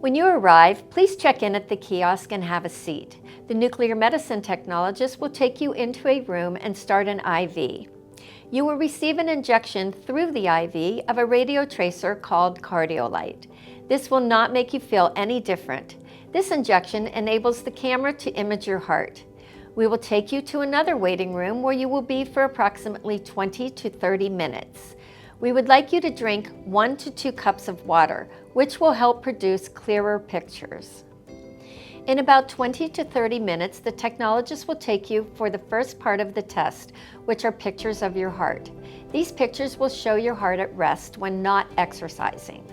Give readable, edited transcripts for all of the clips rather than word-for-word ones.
When you arrive, please check in at the kiosk and have a seat. The nuclear medicine technologist will take you into a room and start an IV. You will receive an injection through the IV of a radiotracer called cardiolite. This will not make you feel any different. This injection enables the camera to image your heart. We will take you to another waiting room where you will be for approximately 20 to 30 minutes. We would like you to drink 1 to 2 cups of water, which will help produce clearer pictures. In about 20 to 30 minutes, the technologist will take you for the first part of the test, which are pictures of your heart. These pictures will show your heart at rest when not exercising.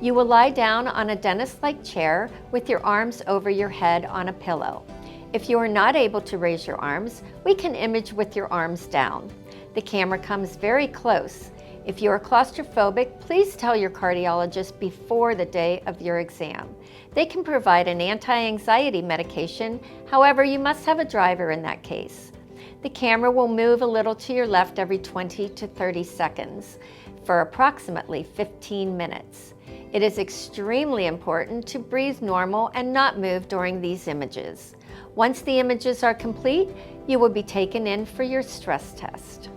You will lie down on a dentist-like chair with your arms over your head on a pillow. If you are not able to raise your arms, we can image with your arms down. The camera comes very close. If you are claustrophobic, please tell your cardiologist before the day of your exam. They can provide an anti-anxiety medication, however, you must have a driver in that case. The camera will move a little to your left every 20 to 30 seconds for approximately 15 minutes. It is extremely important to breathe normal and not move during these images. Once the images are complete, you will be taken in for your stress test.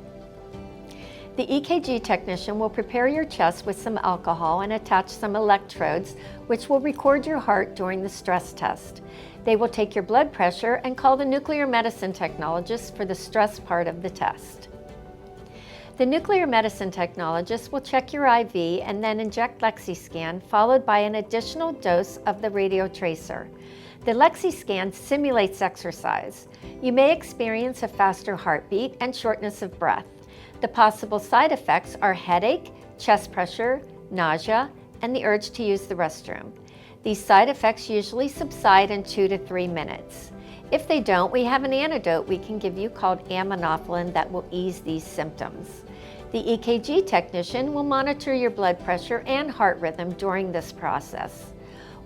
The EKG technician will prepare your chest with some alcohol and attach some electrodes, which will record your heart during the stress test. They will take your blood pressure and call the nuclear medicine technologist for the stress part of the test. The nuclear medicine technologist will check your IV and then inject Lexiscan, followed by an additional dose of the radiotracer. The Lexiscan simulates exercise. You may experience a faster heartbeat and shortness of breath. The possible side effects are headache, chest pressure, nausea, and the urge to use the restroom. These side effects usually subside in 2 to 3 minutes. If they don't, we have an antidote we can give you called aminophylline that will ease these symptoms. The EKG technician will monitor your blood pressure and heart rhythm during this process.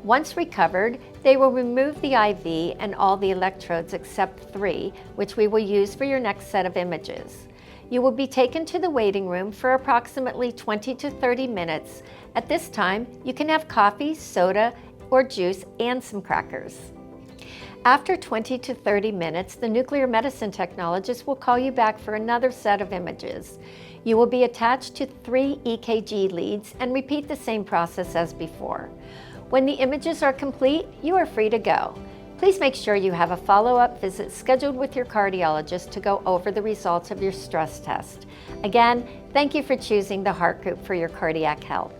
Once recovered, they will remove the IV and all the electrodes except 3, which we will use for your next set of images. You will be taken to the waiting room for approximately 20 to 30 minutes. At this time, you can have coffee, soda, or juice, and some crackers. After 20 to 30 minutes, the nuclear medicine technologist will call you back for another set of images. You will be attached to 3 EKG leads and repeat the same process as before. When the images are complete, you are free to go. Please make sure you have a follow-up visit scheduled with your cardiologist to go over the results of your stress test. Again, thank you for choosing the Heart Group for your cardiac health.